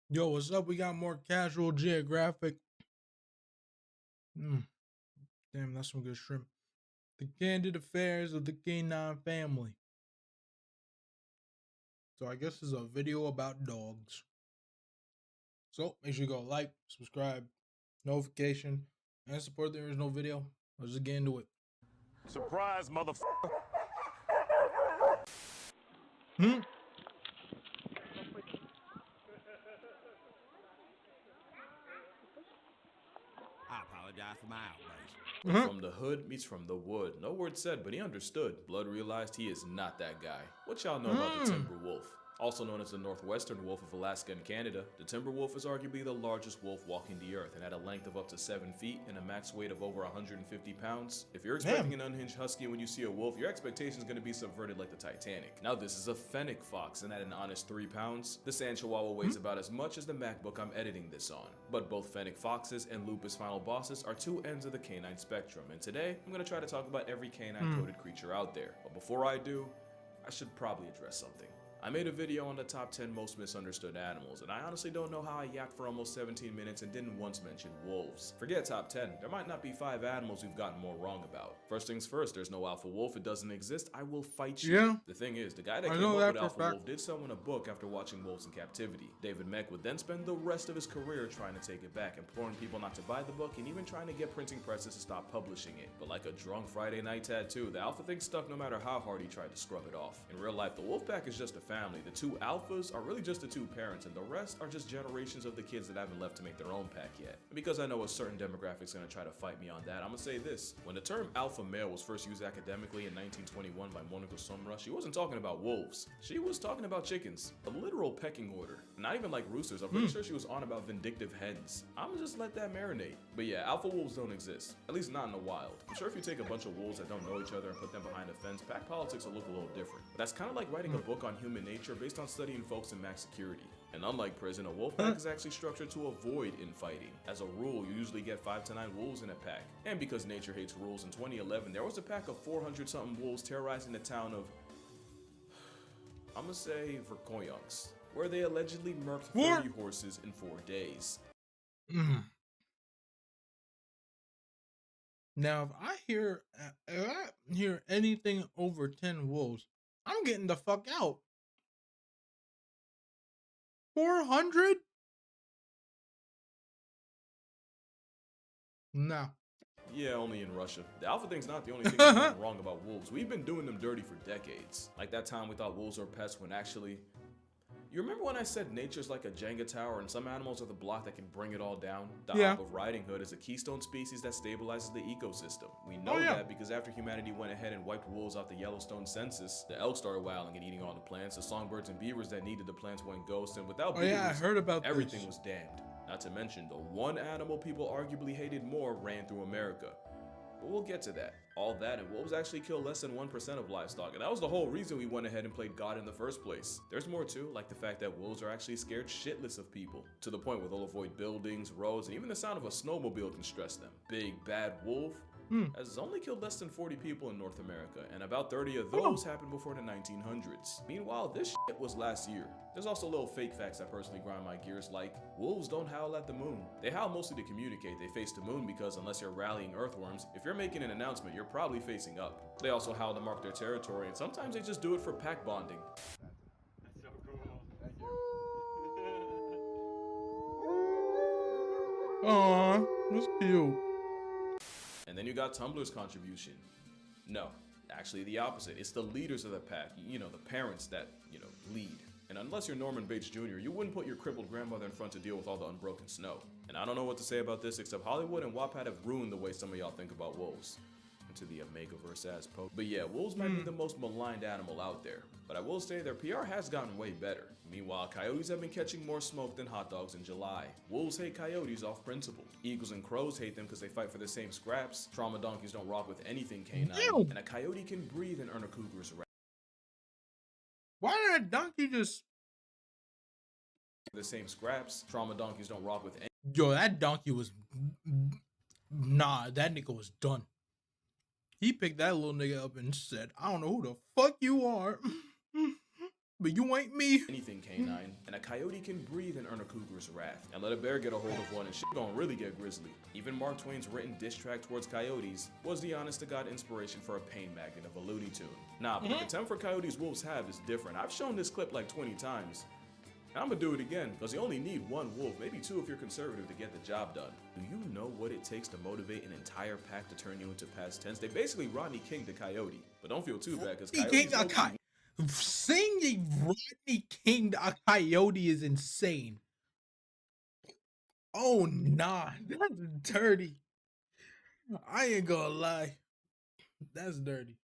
Yo, what's up? We got more casual geographic. Mm, damn, that's some good shrimp. The candid affairs of the canine family. So I guess it's a video about dogs. So make sure you go like, subscribe, notification, and support the original video. Let's just get into it. Surprise, motherfucker. Hmm? I apologize for my outburst. Uh-huh. From the hood meets from the wood. No word said, but he understood. Blood realized he is not that guy. What y'all know about the timber wolf? Also known as the northwestern wolf of Alaska and Canada, the timber wolf is arguably the largest wolf walking the earth and at a length of up to 7 feet and a max weight of over 150 pounds. If you're expecting an unhinged husky when you see a wolf, your expectation is going to be subverted like the Titanic. Now this is a fennec fox and at an honest 3 pounds, the sand chihuahua weighs about as much as the MacBook I'm editing this on. But both fennec foxes and lupus final bosses are two ends of the canine spectrum, and today I'm going to try to talk about every canine-coded creature out there. But before I do, I should probably address something. I made a video on the top 10 most misunderstood animals, and I honestly don't know how I yacked for almost 17 minutes and didn't once mention wolves. Forget top 10, there might not be 5 animals we've gotten more wrong about. First things first, there's no alpha wolf, it doesn't exist, I will fight you. Yeah. The thing is, the guy that I came know up that with for a alpha fact. wolf did so in a book after watching wolves in captivity. David Meck would then spend the rest of his career trying to take it back, imploring people not to buy the book and even trying to get printing presses to stop publishing it. But like a drunk Friday night tattoo, the alpha thing stuck no matter how hard he tried to scrub it off. In real life, the wolf pack is just a family. The 2 alphas are really just the 2 parents, and the rest are just generations of the kids that haven't left to make their own pack yet. And because I know a certain demographic's gonna try to fight me on that, I'm gonna say this. When the term alpha male was first used academically in 1921 by Monica Sumra, she wasn't talking about wolves. She was talking about chickens. A literal pecking order. Not even like roosters, I'm pretty sure she was on about vindictive hens. I'ma just let that marinate. But yeah, alpha wolves don't exist. At least not in the wild. I'm sure if you take a bunch of wolves that don't know each other and put them behind a fence, pack politics will look a little different. But that's kind of like writing a book on human nature based on studying folks in max security. And unlike prison, a wolf pack is actually structured to avoid infighting. As a rule, you usually get 5 to 9 wolves in a pack. And because nature hates rules, in 2011, there was a pack of 400-something wolves terrorizing the town of, I'ma say Verkoyunks, where they allegedly murked 30 horses in 4 days. Now, if I hear anything over 10 wolves, I'm getting the fuck out. 400? No. Yeah, only in Russia. The alpha thing's not the only thing we've done wrong about wolves. We've been doing them dirty for decades. Like that time we thought wolves were pests when actually... You remember when I said nature's like a Jenga tower and some animals are the block that can bring it all down? The Yeah. Op of Riding Hood is a keystone species that stabilizes the ecosystem. We know Oh, yeah. that because after humanity went ahead and wiped wolves off the Yellowstone census, the elk started wilding and eating all the plants, the songbirds and beavers that needed the plants went ghost, and without Oh beavers, yeah, I heard about everything this. was damned. Not to mention, the one animal people arguably hated more ran through America. But we'll get to that. All that, and wolves actually kill less than 1% of livestock, and that was the whole reason we went ahead and played God in the first place. There's more too, like the fact that wolves are actually scared shitless of people, to the point where they'll avoid buildings, roads, and even the sound of a snowmobile can stress them. Big bad wolf has only killed less than 40 people in North America, and about 30 of those happened before the 1900s. Meanwhile, this shit was last year. There's also little fake facts that personally grind my gears, like wolves don't howl at the moon. They howl mostly to communicate. They face the moon because unless you're rallying earthworms, if you're making an announcement, you're probably facing up. They also howl to mark their territory, and sometimes they just do it for pack bonding. That's so cool. Thank you. Aw, that's cute. And then you got Tumblr's contribution. No, actually the opposite. It's the leaders of the pack, you know, the parents that, lead. And unless you're Norman Bates Jr., you wouldn't put your crippled grandmother in front to deal with all the unbroken snow. And I don't know what to say about this except Hollywood and Wattpad have ruined the way some of y'all think about wolves. Into the Omegaverse as Pope. But yeah, wolves might be the most maligned animal out there. But I will say their PR has gotten way better. Meanwhile, coyotes have been catching more smoke than hot dogs in July. Wolves hate coyotes off principle. Eagles and crows hate them because they fight for the same scraps. Trauma donkeys don't rock with anything canine. Ew. And a coyote can breathe and earn a cougar's wrath. Why did that donkey just... The same scraps. Trauma donkeys don't rock with any... Yo, that donkey was... Nah, that nigga was done. He picked that little nigga up and said, I don't know who the fuck you are. but you ain't me. anything canine, and a coyote can breathe and earn a cougar's wrath. And let a bear get a hold of one and shit gon' really get grisly. Even Mark Twain's written diss track towards coyotes was the honest-to-God inspiration for a pain magnet of a Looney Tune. Nah, but the contempt for coyotes wolves have is different. I've shown this clip like 20 times. And I'm gonna do it again, because you only need one wolf, maybe two if you're conservative, to get the job done. Do you know what it takes to motivate an entire pack to turn you into past tense? They basically Rodney King the coyote. But don't feel too bad, because coyotes Saying a Rodney King a coyote is insane. Oh nah, that's dirty. I ain't gonna lie. That's dirty.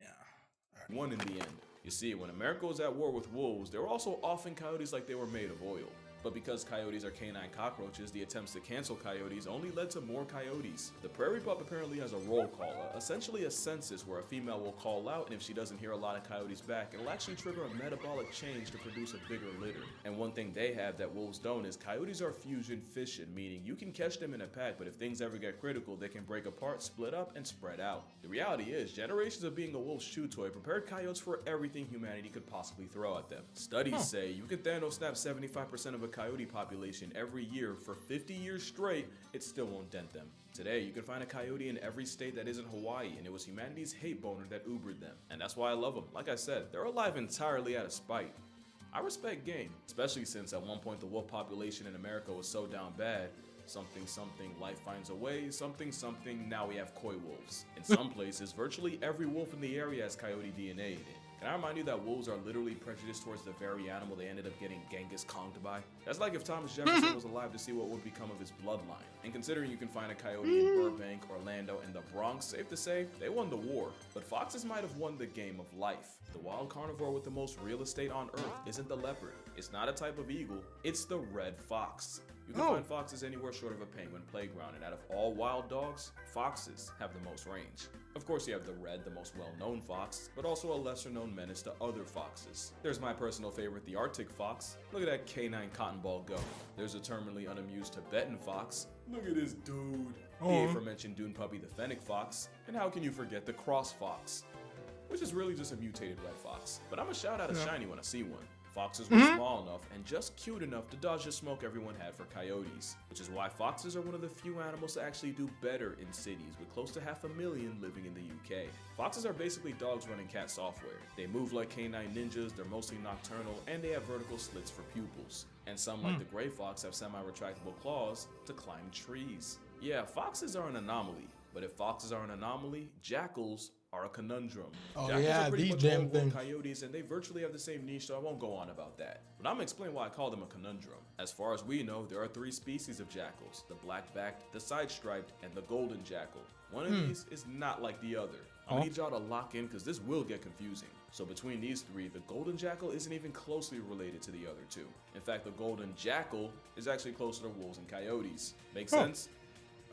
Yeah. won in the end. You see, when America was at war with wolves, there were also often coyotes like they were made of oil. But because coyotes are canine cockroaches, the attempts to cancel coyotes only led to more coyotes. The prairie pup apparently has a roll call, essentially a census where a female will call out, and if she doesn't hear a lot of coyotes back, it'll actually trigger a metabolic change to produce a bigger litter. And one thing they have that wolves don't is coyotes are fusion fission, meaning you can catch them in a pack, but if things ever get critical, they can break apart, split up, and spread out. The reality is, generations of being a wolf's chew toy prepared coyotes for everything humanity could possibly throw at them. Studies say you can Thanos snap 75% of a coyote population every year for 50 years straight, it still won't dent them. Today, you can find a coyote in every state that isn't Hawaii, and it was humanity's hate boner that Ubered them. And that's why I love them. Like I said, they're alive entirely out of spite. I respect game, especially since at one point the wolf population in America was so down bad, something something, life finds a way, something something, now we have coy wolves. In some places, virtually every wolf in the area has coyote DNA in it. Can I remind you that wolves are literally prejudiced towards the very animal they ended up getting Genghis Kong'd by? That's like if Thomas Jefferson was alive to see what would become of his bloodline. And considering you can find a coyote in Burbank, Orlando, and the Bronx, safe to say, they won the war. But foxes might have won the game of life. The wild carnivore with the most real estate on Earth isn't the leopard. It's not a type of eagle, it's the red fox. You can find foxes anywhere short of a penguin playground, and out of all wild dogs, foxes have the most range. Of course, you have the red, the most well-known fox, but also a lesser-known menace to other foxes. There's my personal favorite, the Arctic fox. Look at that canine cotton ball go. There's a terminally unamused Tibetan fox. Look at this dude. The aforementioned dune puppy, the fennec fox. And how can you forget the cross fox, which is really just a mutated red fox. But I'm gonna shout out a shiny when I see one. Foxes were small enough and just cute enough to dodge the smoke everyone had for coyotes, which is why foxes are one of the few animals to actually do better in cities, with close to 500,000 living in the UK. Foxes are basically dogs running cat software. They move like canine ninjas, they're mostly nocturnal, and they have vertical slits for pupils. And some, like the gray fox, have semi-retractable claws to climb trees. Yeah, foxes are an anomaly, but if foxes are an anomaly, jackals are a conundrum. Oh Jackals yeah, are pretty these much damn all things. coyotes, and they virtually have the same niche, so I won't go on about that. But I'm gonna explain why I call them a conundrum. As far as we know, there are 3 species of jackals: the black-backed, the side-striped, and the golden jackal. One of these is not like the other. I'm gonna need y'all to lock in because this will get confusing. So between these 3, the golden jackal isn't even closely related to the other 2. In fact, the golden jackal is actually closer to wolves and coyotes. Make sense?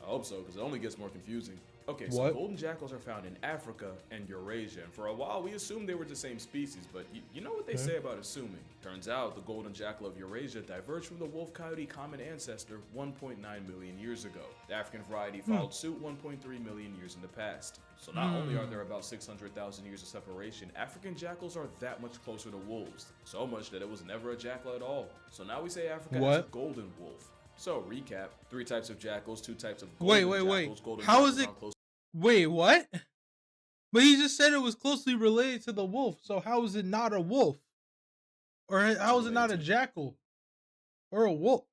I hope so, because it only gets more confusing. Okay, so golden jackals are found in Africa and Eurasia, and for a while we assumed they were the same species, but you know what they say about assuming. Turns out the golden jackal of Eurasia diverged from the wolf-coyote common ancestor 1.9 million years ago. The African variety followed suit 1.3 million years in the past. So not only are there about 600,000 years of separation, African jackals are that much closer to wolves, so much that it was never a jackal at all. So now we say Africa has a golden wolf. So recap: 3 types of jackals, 2 types of golden jackals. Golden How jackals is it? aren't close. Wait, what? But he just said it was closely related to the wolf. So how is it not a wolf? Or how is it not a jackal? Or a wolf?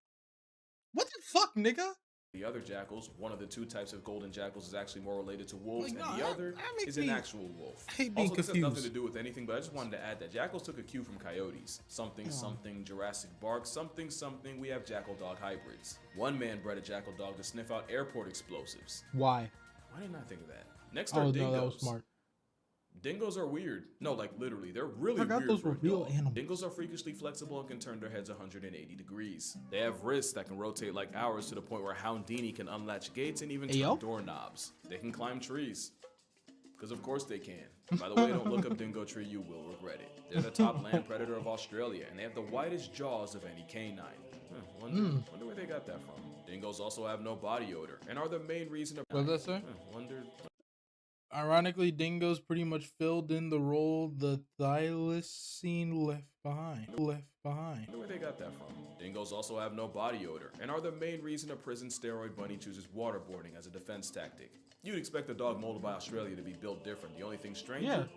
What the fuck, nigga? The other jackals, one of the 2 types of golden jackals, is actually more related to wolves, Like, and the other is an actual wolf. I hate being Also, this has confused. nothing to do with anything, but I just wanted to add that jackals took a cue from coyotes. Something, something, Jurassic Bark, something, something, we have jackal-dog hybrids. One man bred a jackal dog to sniff out airport explosives. Why? Why didn't I think of that? Next are Oh dingoes. no, that was smart. Dingoes are weird. No, like literally, they're really forgot weird those for were a real dog. animals. Dingoes are freakishly flexible and can turn their heads 180 degrees. They have wrists that can rotate like ours to the point where Houdini can unlatch gates and even turn doorknobs. They can climb trees. Because of course they can. By the way, don't look up dingo tree, you will regret it. They're the top land predator of Australia, and they have the widest jaws of any canine. Wonder where they got that from. Dingoes also have no body odor and are the main reason of. What did that say? Wonder. Ironically, dingoes pretty much filled in the role the thylacine left behind. Wonder where they got that from. Dingoes also have no body odor and are the main reason a prison steroid bunny chooses waterboarding as a defense tactic. You'd expect a dog molded by Australia to be built different. The only thing stranger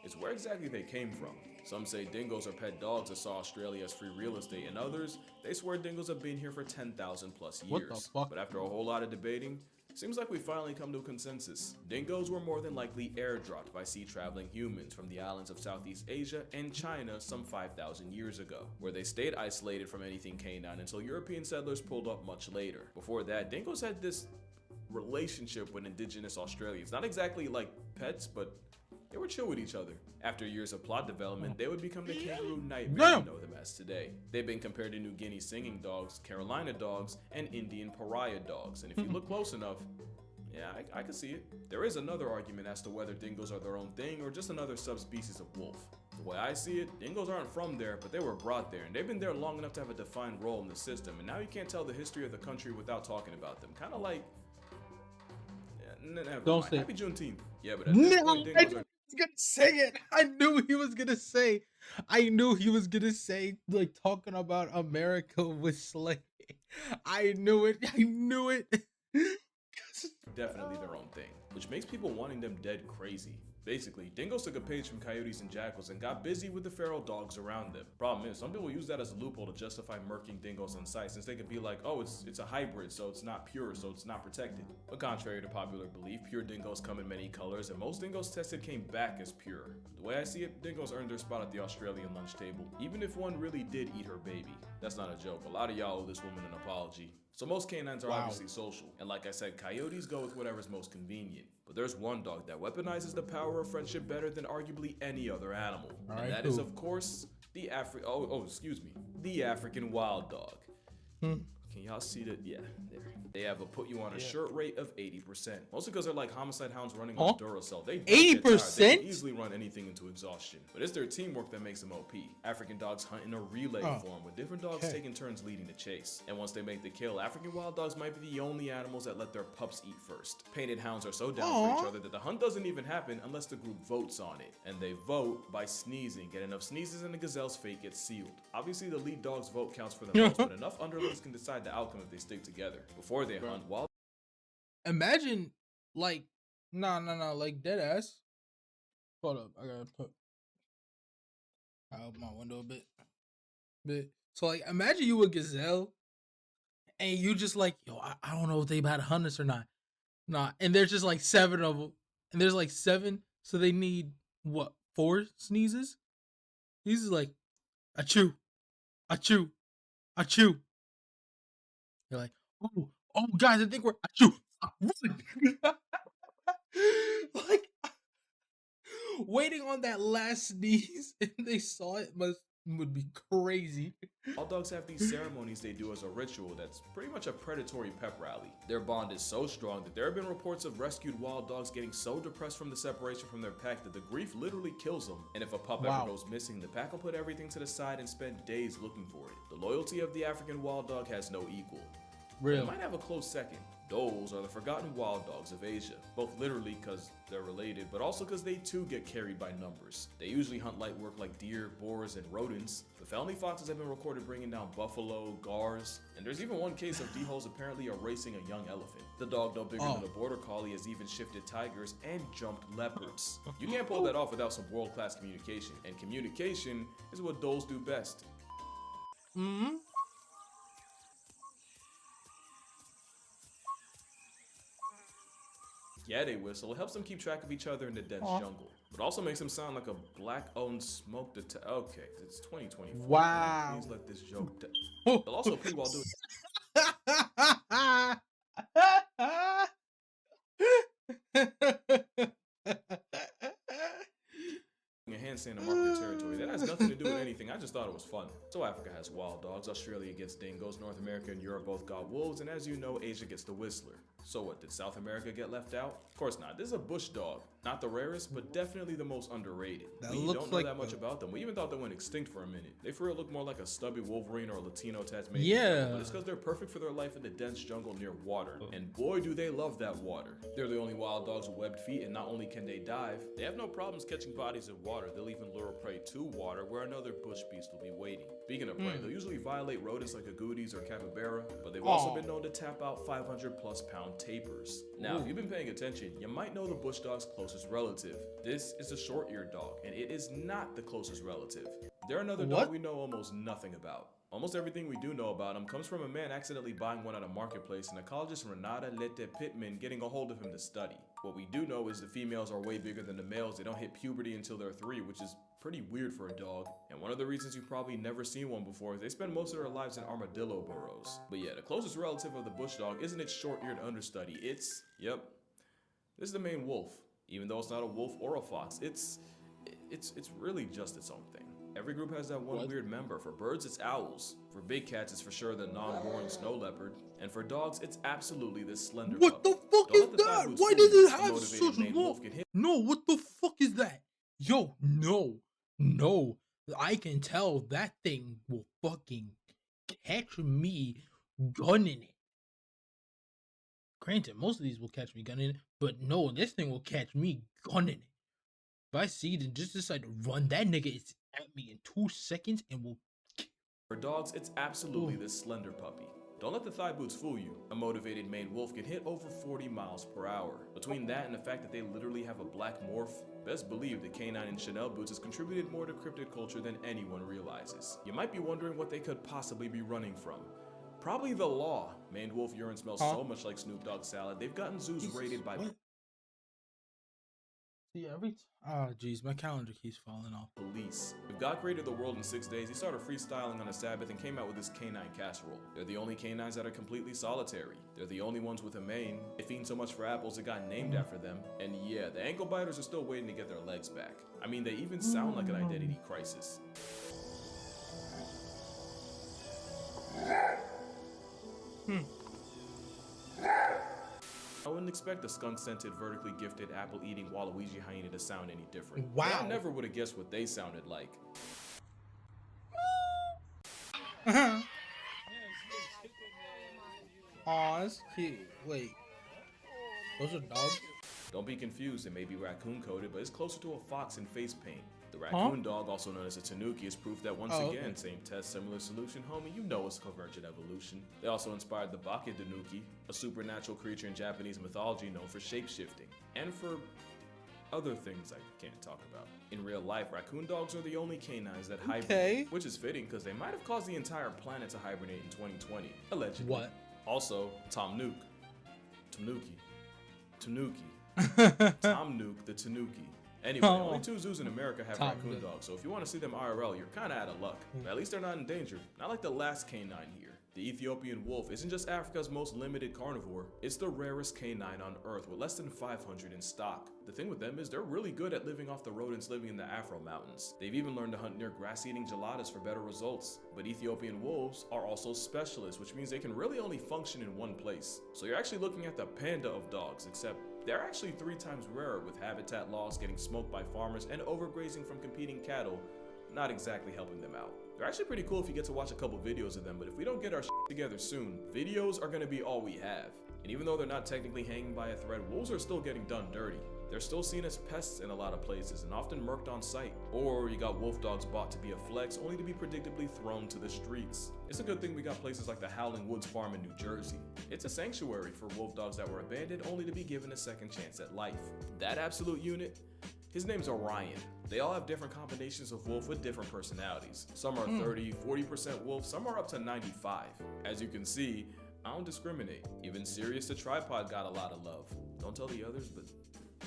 is where exactly they came from. Some say dingoes are pet dogs that saw Australia as free real estate, and others, they swear dingoes have been here for 10,000 plus years. What the fuck? But after a whole lot of debating, seems like we finally come to a consensus. Dingoes were more than likely airdropped by sea-traveling humans from the islands of Southeast Asia and China some 5,000 years ago, where they stayed isolated from anything canine until European settlers pulled up much later. Before that, dingoes had this relationship with indigenous Australians. Not exactly like pets, but they were chill with each other. After years of plot development, they would become the kangaroo nightmare we know them as today. They've been compared to New Guinea singing dogs, Carolina dogs, and Indian pariah dogs. And if you look close enough, yeah, I can see it. There is another argument as to whether dingoes are their own thing or just another subspecies of wolf. The way I see it, dingoes aren't from there, but they were brought there, and they've been there long enough to have a defined role in the system, and now you can't tell the history of the country without talking about them. Kind of like... Don't say Happy Juneteenth. Yeah, but at this point, dingoes are... gonna say it. I knew he was gonna say. I knew he was gonna say, like, talking about America with slavery. I knew it. I knew it. Definitely their own thing, which makes people wanting them dead crazy. Basically, dingoes took a page from coyotes and jackals and got busy with the feral dogs around them. Problem is, some people use that as a loophole to justify murking dingoes on sight, since they could be like, oh, it's a hybrid, so it's not pure, so it's not protected. But contrary to popular belief, pure dingoes come in many colors, and most dingoes tested came back as pure. The way I see it, dingoes earned their spot at the Australian lunch table, even if one really did eat her baby. That's not a joke. A lot of y'all owe this woman an apology. So most canines are obviously social, and like I said, coyotes go with whatever's most convenient. But there's one dog that weaponizes the power of friendship better than arguably any other animal. And that is, of course, the African wild dog. Can y'all see that? Yeah, there. They have a put you on a shirt rate of 80%. Mostly because they're like homicide hounds running on Duracell. They 80%? They can easily run anything into exhaustion. But it's their teamwork that makes them OP. African dogs hunt in a relay form, with different dogs taking turns leading the chase. And once they make the kill, African wild dogs might be the only animals that let their pups eat first. Painted hounds are so down for each other that the hunt doesn't even happen unless the group votes on it. And they vote by sneezing. Get enough sneezes and the gazelle's fate gets sealed. Obviously, the lead dog's vote counts for the most, but enough underlings can decide the outcome if they stick together. Before they hunt, wild... Imagine, like, like dead ass. Hold up, I gotta open my window a bit. So, like, imagine you a gazelle, and you just like, yo, I don't know if they about to hunt us or not. Nah, and there's just like 7 of them, and there's like 7, so they need what, 4 sneezes? He's just like, achoo, achoo, achoo. You're like, oh, guys, I think we're achoo. Like, waiting on that last sneeze, and they saw it would be crazy. Wild dogs have these ceremonies they do as a ritual that's pretty much a predatory pep rally. Their bond is so strong that there have been reports of rescued wild dogs getting so depressed from the separation from their pack that the grief literally kills them. And if a pup ever goes missing, the pack will put everything to the side and spend days looking for it. The loyalty of the African wild dog has no equal. Really? It might have a close second. Dholes are the forgotten wild dogs of Asia, both literally because they're related, but also because they too get carried by numbers. They usually hunt light work like deer, boars, and rodents. The family foxes have been recorded bringing down buffalo, gars, and there's even one case of D-holes apparently erasing a young elephant. The dog, though bigger than a border collie, has even shifted tigers and jumped leopards. You can't pull that off without some world-class communication, and communication is what dholes do best. Yeah, they whistle. It helps them keep track of each other in the dense jungle. But also makes them sound like a black-owned smoke detector. Okay, it's 2024. Wow. Please let this joke die. They'll also pee while doing a handstand to mark their territory. That has nothing to do with anything. I just thought it was fun. So Africa has wild dogs, Australia gets dingoes, North America and Europe both got wolves, and as you know, Asia gets the whistler. So what, did South America get left out? Of course not. This is a bush dog. Not the rarest, but definitely the most underrated. We don't know that much about them. We even thought they went extinct for a minute. They for real look more like a stubby Wolverine or a Latino Tasmanian. Yeah. But it's because they're perfect for their life in the dense jungle near water. And boy, do they love that water. They're the only wild dogs with webbed feet, and not only can they dive, they have no problems catching bodies in water. They'll even lure prey to water where another bush beast will be waiting. Speaking of prey, they'll usually violate rodents like agoutis or capybara, but they've also been known to tap out 500+ pound tapirs. Now, if you've been paying attention, you might know the bush dog's closest relative. This is the short-eared dog, and it is not the closest relative. They're another dog we know almost nothing about. Almost everything we do know about him comes from a man accidentally buying one at a marketplace and ecologist Renata Lette Pittman getting a hold of him to study. What we do know is the females are way bigger than the males. They don't hit puberty until they're 3, which is pretty weird for a dog. And one of the reasons you've probably never seen one before is they spend most of their lives in armadillo burrows. But yeah, the closest relative of the bush dog isn't its short-eared understudy. It's, this is the Maine wolf. Even though it's not a wolf or a fox, it's really just its own thing. Every group has that one weird member. For birds, it's owls. For big cats, it's for sure the non-roaring snow leopard. And for dogs, it's absolutely this slender What puppy. the fuck is that? Why does it have such long? No, what the fuck is that? Yo, no. I can tell that thing will fucking catch me gunning it. Granted, most of these will catch me gunning it, but no, this thing will catch me gunning it. If I see it and just decide to run, that nigga is at me in 2 seconds and will. For dogs, it's absolutely this slender puppy. Don't let the thigh boots fool you. A motivated Maine wolf can hit over 40 miles per hour. Between that and the fact that they literally have a black morph, best believe the Canine and Chanel boots has contributed more to cryptid culture than anyone realizes. You might be wondering what they could possibly be running from. Probably the law. Maine wolf urine smells so much like Snoop Dogg salad, they've gotten zoos rated by Jeez, my calendar keeps falling off. police. If God created the world in 6 days, he started freestyling on a Sabbath and came out with this canine casserole. They're the only canines that are completely solitary. They're the only ones with a mane. They feed so much for apples it got named after them. And yeah, the ankle biters are still waiting to get their legs back. I mean, they even sound like an identity crisis. I wouldn't expect a skunk-scented, vertically gifted, apple-eating Waluigi hyena to sound any different. Wow. I never would have guessed what they sounded like. Aw, that's cute. Wait. Those are dogs? Don't be confused, it may be raccoon-coated, but it's closer to a fox in face paint. The raccoon dog, also known as a tanuki, is proof that once again, same test, similar solution, homie, you know it's convergent evolution. They also inspired the Baka Danuki, a supernatural creature in Japanese mythology known for shape-shifting, and for other things I can't talk about. In real life, raccoon dogs are the only canines that hibernate, which is fitting because they might have caused the entire planet to hibernate in 2020, allegedly. What? Also, Tom Nook the Tanuki. Anyway, only 2 zoos in America have raccoon dogs, so if you want to see them IRL, you're kinda out of luck. But at least they're not endangered. Not like the last canine here. The Ethiopian wolf isn't just Africa's most limited carnivore, it's the rarest canine on Earth with less than 500 in stock. The thing with them is they're really good at living off the rodents living in the Afro Mountains. They've even learned to hunt near grass-eating geladas for better results. But Ethiopian wolves are also specialists, which means they can really only function in one place. So you're actually looking at the panda of dogs, except they're actually 3 times rarer, with habitat loss, getting smoked by farmers, and overgrazing from competing cattle not exactly helping them out. They're actually pretty cool if you get to watch a couple videos of them, but if we don't get our shit together soon, videos are gonna be all we have. And even though they're not technically hanging by a thread, wolves are still getting done dirty. They're still seen as pests in a lot of places and often murked on sight. Or you got wolf dogs bought to be a flex, only to be predictably thrown to the streets. It's a good thing we got places like the Howling Woods Farm in New Jersey. It's a sanctuary for wolf dogs that were abandoned only to be given a second chance at life. That absolute unit, his name's Orion. They all have different combinations of wolf with different personalities. Some are 30, 40% wolf, some are up to 95. As you can see, I don't discriminate. Even Sirius the tripod got a lot of love. Don't tell the others, but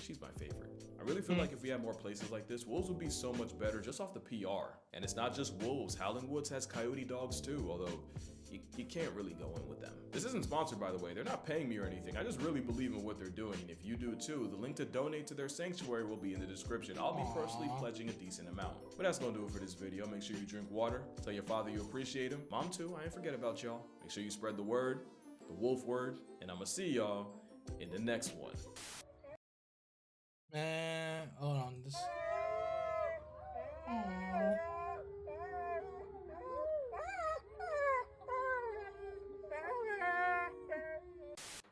she's my favorite. I really feel like if we had more places like this, wolves would be so much better just off the PR. And it's not just wolves, Howling Woods has coyote dogs too, although you can't really go in with them. This isn't sponsored, by the way. They're not paying me or anything. I just really believe in what they're doing, and if you do too, the link to donate to their sanctuary will be in the description. I'll be personally pledging a decent amount. But that's gonna do it for this video. Make sure you drink water, tell your father you appreciate him, mom too, I ain't forget about y'all. Make sure you spread the word, the wolf word, and I'ma see y'all In the next one, Man, hold on. This.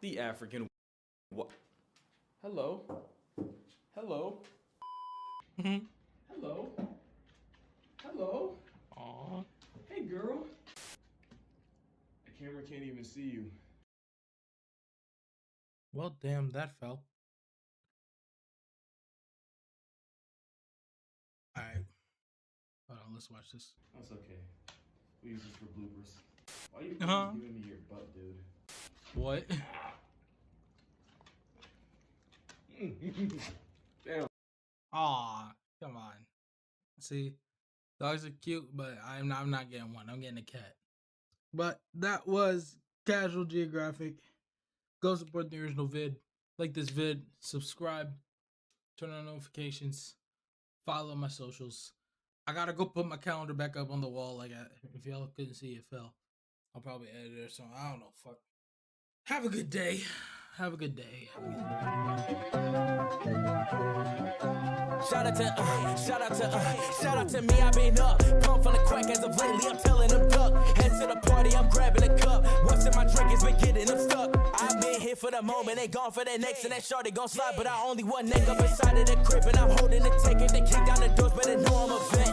the African. What? Hello. Hello. Hello. Hello. Aw. Hey, girl. The camera can't even see you. Well, damn, that fell. All right. Hold on, let's watch this. That's okay. We use this for bloopers. Why are you giving me your butt, dude? What? Damn. Aw, come on. See, dogs are cute, but I'm not getting one. I'm getting a cat. But that was Casual Geographic. Go support the original vid. Like this vid. Subscribe. Turn on notifications. Follow my socials. I gotta go put my calendar back up on the wall. Like if y'all couldn't see, it fell. I'll probably edit it or something. I don't know. Fuck. Have a good day. Have a good day. Shout out to me, I've been up. Come from the crack as of lately, I'm telling them duck. Head to the party, I'm grabbing a cup. What's in my drink has been getting them stuck. I've been here for the moment, they gone for the next, and that shorty gon' slide. But I only one neck up inside of the crib, and I'm holding the ticket. They kick down the doors, better know I'm a vet.